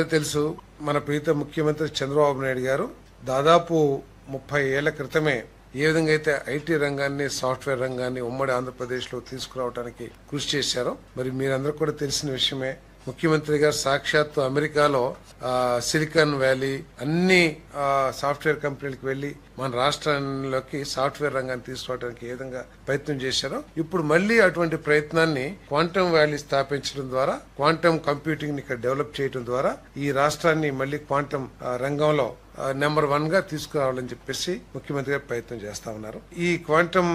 అందరికీ తెలుసు, మన ప్రీత ముఖ్యమంత్రి చంద్రబాబు నాయుడు గారు దాదాపు 30 ఏళ్ల క్రితమే ఏ విధంగా అయితే ఐటీ రంగాన్ని, సాఫ్ట్వేర్ రంగాన్ని ఉమ్మడి ఆంధ్రప్రదేశ్ లో తీసుకురావడానికి కృషి చేశారో, మరి మీరందరూ కూడా తెలిసిన విషయమే. ముఖ్యమంత్రి గారు సాక్షాత్తు అమెరికాలో సిలికాన్ వ్యాలీ అన్ని సాఫ్ట్వేర్ కంపెనీలకు వెళ్లి మన రాష్ట్రంలోకి సాఫ్ట్వేర్ రంగాన్ని తీసుకురావడానికి ఏ విధంగా ప్రయత్నం చేశారో, ఇప్పుడు మళ్లీ అటువంటి ప్రయత్నాన్ని క్వాంటమ్ వ్యాలీ స్థాపించడం ద్వారా, క్వాంటమ్ కంప్యూటింగ్ ని ఇక్కడ డెవలప్ చేయడం ద్వారా ఈ రాష్ట్రాన్ని మళ్లీ క్వాంటమ్ రంగంలో నెంబర్ 1 గా తీసుకురావాలని చెప్పేసి ముఖ్యమంత్రి గారు ప్రయత్నం చేస్తా ఉన్నారు. ఈ క్వాంటమ్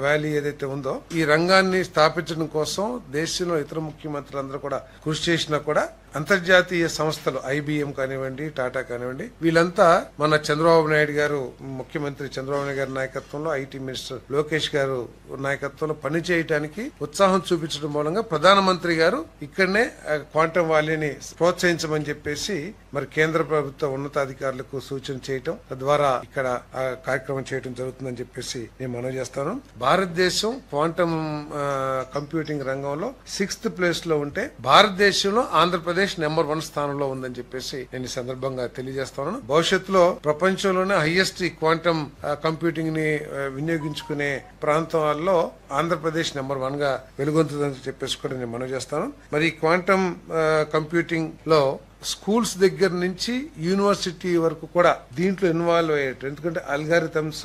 వ్యాలీ ఏదైతే ఉందో ఈ రంగాన్ని స్థాపించడం కోసం దేశంలో ఇతర ముఖ్యమంత్రులందరూ కూడా కృషి చేసినా కూడా అంతర్జాతీయ సంస్థలు ఐబిఎం కానివ్వండి, టాటా కానివ్వండి, వీళ్ళంతా మన చంద్రబాబు నాయుడు గారు, ముఖ్యమంత్రి చంద్రబాబు నాయుడు గారి నాయకత్వంలో, ఐటీ మినిస్టర్ లోకేష్ గారు నాయకత్వంలో పనిచేయడానికి ఉత్సాహం చూపించడం మూలంగా ప్రధానమంత్రి గారు ఇక్కడనే క్వాంటమ్ వ్యాలీని ప్రోత్సహించమని చెప్పేసి మరి కేంద్ర ప్రభుత్వ ఉన్నతాధికారులకు సూచన చేయటం, తద్వారా ఇక్కడ కార్యక్రమం చేయడం జరుగుతుందని చెప్పేసి నేను మనవి చేస్తాను. భారతదేశం క్వాంటమ్ కంప్యూటింగ్ రంగంలో 6th ప్లేస్ లో ఉంటే భారతదేశంలో ఆంధ్రప్రదేశ్ నెంబర్ 1 స్థానంలో ఉందని చెప్పేసి నేను ఈ సందర్భంగా తెలియజేస్తాను. భవిష్యత్తులో ప్రపంచంలోనే హైయెస్ట్ క్వాంటమ్ కంప్యూటింగ్ ని వినియోగించుకునే ప్రాంతాల్లో ఆంధ్రప్రదేశ్ నెంబర్ 1 గా వెలుగొందుతుందని చెప్పేసి కూడా నేను మనవి చేస్తాను. మరి క్వాంటమ్ కంప్యూటింగ్ లో స్కూల్స్ దగ్గర నుంచి యూనివర్సిటీ వరకు కూడా దీంట్లో ఇన్వాల్వ్ అయ్యేట్టు, ఎందుకంటే అల్గారిథమ్స్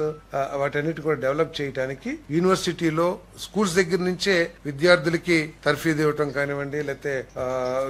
వాటన్నిటి కూడా డెవలప్ చేయడానికి యూనివర్సిటీలో స్కూల్స్ దగ్గర నుంచే విద్యార్థులకి తర్ఫీదు ఇవ్వటం కానివ్వండి, లేకపోతే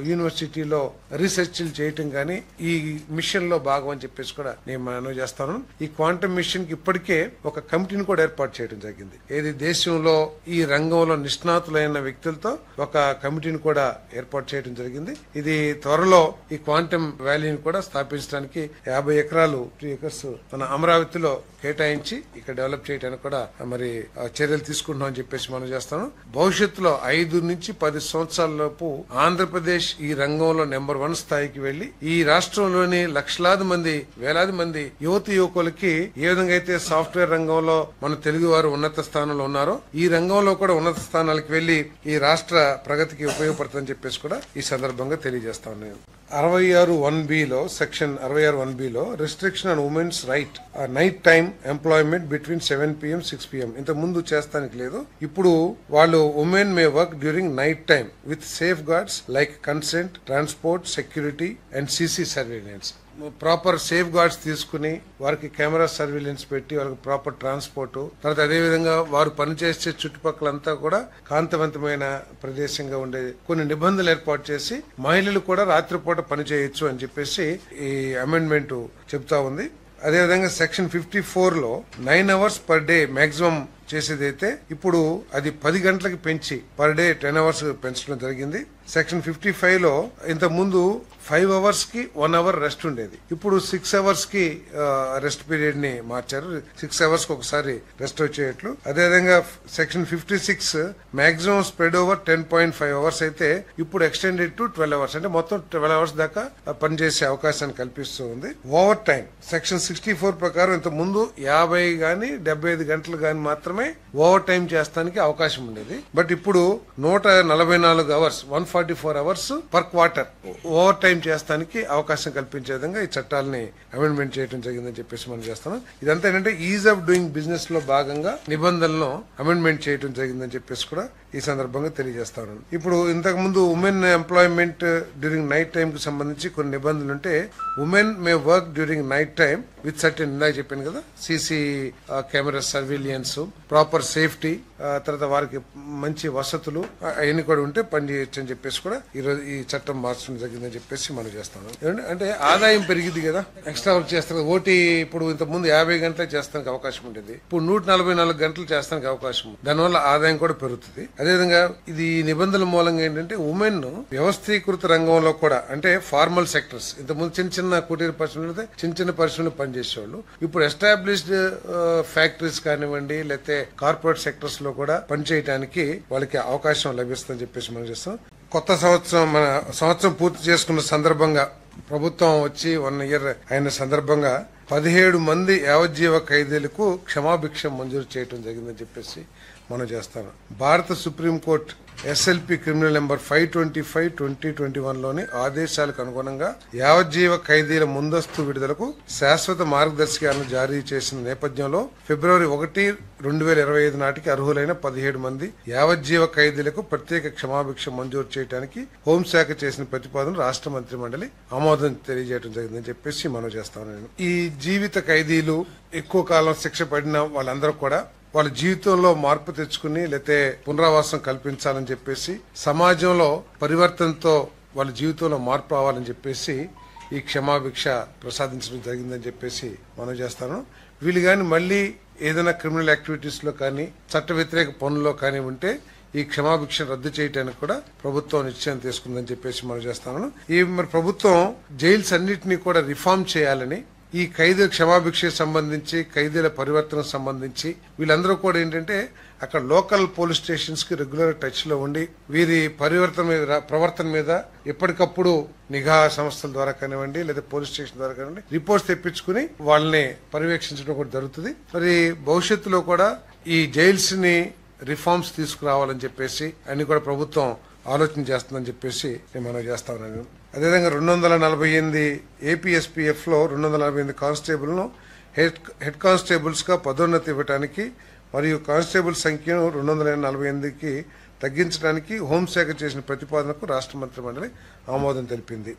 యూనివర్సిటీలో రీసెర్చ్లు చేయటం కానీ ఈ మిషన్ లో భాగం అని చెప్పేసి కూడా నేను మనవి చేస్తాను. ఈ క్వాంటమ్ మిషన్ కి ఇప్పటికే ఒక కమిటీని కూడా ఏర్పాటు చేయడం జరిగింది. ఏది దేశంలో ఈ రంగంలో నిష్ణాతులైన వ్యక్తులతో ఒక కమిటీని కూడా ఏర్పాటు చేయడం జరిగింది. ఇది త్వరలో ఈ క్వాంటమ్ వ్యాలీని కూడా స్థాపించడానికి 50 ఎకరాలు 3 acres మన అమరావతిలో కేటాయించి ఇక్కడ డెవలప్ చేయడానికి కూడా మరి చర్యలు తీసుకుంటున్నాం అని చెప్పేసి మనం చేస్తాను. భవిష్యత్తులో 5 నుంచి 10 సంవత్సరాల లోపు ఆంధ్రప్రదేశ్ ఈ రంగంలో నెంబర్ 1 స్థాయికి వెళ్లి ఈ రాష్ట్రంలోని లక్షలాది మంది, వేలాది మంది యువకులకి ఏ విధంగా అయితే సాఫ్ట్వేర్ రంగంలో మన తెలుగు వారు ఉన్నత స్థానంలో ఉన్నారో ఈ రంగంలో కూడా ఉన్నత స్థానాలకు వెళ్లి ఈ రాష్ట్ర ప్రగతికి ఉపయోగపడుతుందని చెప్పేసి కూడా ఈ సందర్భంగా తెలియజేస్తాను. నేను 66(1)(b)లో సెక్షన్ 66(1)(b)లో restriction on women's right night time employment between 7 PM 6 PM ఇంత ముందు చేస్తానికి లేదు. ఇప్పుడు వాళ్ళు women May work during night time with safe guards like consent, transport, security and CC surveillance. Proper safe guards తీసుకుని వారికి కెమెరా సర్వేలెన్స్ పెట్టి వాళ్ళకి ప్రాపర్ ట్రాన్స్పోర్ట్, తర్వాత అదేవిధంగా వారు పనిచేసే చుట్టుపక్కలంతా కూడా కాంతివంతమైన ప్రదేశంగా ఉండే కొన్ని నిబంధనలు ఏర్పాటు చేసి మహిళలు కూడా రాత్రిపూట పనిచేయొచ్చు అని చెప్పేసి ఈ అమెండ్మెంట్ చెబుతా ఉంది. అదేవిధంగా సెక్షన్ 54లో 9 hours per day మాక్సిమం చేసేదైతే ఇప్పుడు అది 10 గంటలకు పెంచి పర్ డే 10 hours పెంచడం జరిగింది. సెక్షన్ 55లో ఇంత ముందు 5 hours కి 1 hour రెస్ట్ ఉండేది. ఇప్పుడు 6 hours కి రెస్ట్ పీరియడ్ ని మార్చారు. 6 hours కి ఒకసారి రెస్ట్ వచ్చేట్లు. అదేవిధంగా section 56 maximum spread over 10.5 hours అయితే ఇప్పుడు ఎక్స్టెండెడ్ టు 12 hours, అంటే మొత్తం 12 hours దాకా పనిచేసే అవకాశాన్ని కల్పిస్తూ ఉంది. ఓవర్ టైం సెక్షన్ 64 ప్రకారం ఇంత ముందు 50 గాని 75 గంటలు గాని మాత్రమే ఓవర్ టైం చేస్తానికి అవకాశం ఉండేది. బట్ ఇప్పుడు 144 hours 144 hours per quarter over time చేస్తానికి అవకాశం కల్పించే విధంగా ఈ చట్టాలని అమెండ్మెంట్ చేయడం జరిగిందని చెప్పేసి మనం చేస్తున్నాం. ఇదంతా ఏంటంటే ఈజ్ ఆఫ్ డూయింగ్ బిజినెస్ లో భాగంగా నిబంధనలను అమెండ్మెంట్ చేయడం జరిగిందని చెప్పేసి కూడా ఈ సందర్భంగా తెలియజేస్తాను. ఇప్పుడు ఇంతకు ముందు women employment during night time కు సంబంధించి కొన్ని నిబంధనలు ఉంటే women May work during night time with certain, ఇందాక చెప్పాను కదా, సిసి కెమెరా సర్వేలియన్స్, ప్రాపర్ సేఫ్టీ, తర్వాత వారికి మంచి వసతులు అవన్నీ కూడా ఉంటే పని చేయొచ్చు అని చెప్పేసి కూడా ఈరోజు ఈ చట్టం మార్చడం జరిగిందని చెప్పేసి మనం చేస్తాను. అంటే ఆదాయం పెరిగింది కదా, ఎక్స్ట్రా వర్క్ చేస్తారు. ఓటీ ఇప్పుడు ఇంత ముందు 50 గంటలే చేస్తానికి అవకాశం ఉండేది, ఇప్పుడు 144 గంటలు చేస్తానికి అవకాశం ఉంది. దానివల్ల ఆదాయం కూడా పెరుగుతుంది. అదేవిధంగా ఇది నిబంధనల మూలంగా ఏంటంటే ఉమెన్ వ్యవస్థీకృత రంగంలో కూడా, అంటే ఫార్మల్ సెక్టర్స్, ఇంత ముందు చిన్న కుటీర పరిశ్రమలు, చిన్న పరిశ్రమలు పనిచేసేవాళ్ళు ఇప్పుడు ఎస్టాబ్లిష్డ్ ఫ్యాక్టరీస్ కానివ్వండి, లేకపోతే కార్పొరేట్ సెక్టర్స్ లో కూడా పనిచేయడానికి వాళ్ళకి అవకాశం లభిస్తుందని చెప్పేసి మనం చేస్తాం. కొత్త సంవత్సరం, మన సంవత్సరం పూర్తి చేసుకున్న సందర్భంగా ప్రభుత్వం వచ్చి 1 year అయిన సందర్భంగా 17 మంది యావజ్జీవ ఖైదీలకు క్షమాభిక్ష మంజూరు చేయడం జరిగిందని చెప్పేసి మనం చేస్తాను. భారత సుప్రీంకోర్టు SLP క్రిమినల్ నెంబర్ 525/2021లోని ఆదేశాలకు అనుగుణంగా యావజ్జీవ ఖైదీల ముందస్తు విడుదలకు శాశ్వత మార్గదర్శకాలను జారీ చేసిన నేపథ్యంలో ఫిబ్రవరి 1, 2025 నాటికి అర్హులైన 17 మంది యావజ్జీవ ఖైదీలకు ప్రత్యేక క్షమాభిక్ష మంజూరు చేయడానికి హోంశాఖ చేసిన ప్రతిపాదన రాష్ట్ర మంత్రి మండలి ఆమోదం తెలియజేయడం జరిగిందని చెప్పేసి మనం చేస్తాను. నేను ఈ జీవిత ఖైదీలు ఎక్కువ కాలం శిక్ష పడిన వాళ్ళందరూ కూడా వాళ్ళ జీవితంలో మార్పు తెచ్చుకుని లేతే పునరావాసం కల్పించాలని చెప్పేసి సమాజంలో పరివర్తనతో వాళ్ళ జీవితంలో మార్పు రావాలని చెప్పేసి ఈ క్షమాభిక్ష ప్రసాదించడం జరిగిందని చెప్పేసి మనం చేస్తాను. వీళ్ళు కానీ మళ్ళీ ఏదైనా క్రిమినల్ యాక్టివిటీస్ లో కానీ చట్ట వ్యతిరేక పనుల్లో కానీ ఉంటే ఈ క్షమాభిక్ష రద్దు చేయడానికి కూడా ప్రభుత్వం నిశ్చయం తీసుకుందని చెప్పేసి మనం చేస్తాను. ఈ మరి ప్రభుత్వం జైల్స్ అన్నిటినీ కూడా రిఫార్మ్ చేయాలని ఈ ఖైదీల క్షమాభిక్ష సంబంధించి ఖైదీల పరివర్తన సంబంధించి వీళ్ళందరూ కూడా ఏంటంటే అక్కడ లోకల్ పోలీస్ స్టేషన్స్ కి రెగ్యులర్ టచ్ లో ఉండి వీరి ప్రవర్తన మీద ఎప్పటికప్పుడు నిఘా సంస్థల ద్వారా కానివ్వండి లేదా పోలీస్ స్టేషన్ ద్వారా కానివ్వండి రిపోర్ట్స్ తెప్పించుకుని వాళ్ళని పర్యవేక్షించడం కూడా జరుగుతుంది. మరి భవిష్యత్తులో కూడా ఈ జైల్స్ ని రిఫార్మ్స్ తీసుకురావాలని చెప్పేసి అన్ని కూడా ప్రభుత్వం ఆలోచన చేస్తుందని చెప్పేసి నేను మనం చేస్తా ఉన్నాను. అదేవిధంగా 248 APSPF లో 248 కానిస్టేబుల్ ను హెడ్ కానిస్టేబుల్స్ గా పదోన్నతి ఇవ్వడానికి మరియు కానిస్టేబుల్ సంఖ్యను 248కి తగ్గించడానికి హోంశాఖ చేసిన ప్రతిపాదనకు రాష్ట్ర మంత్రి మండలి ఆమోదం తెలిపింది.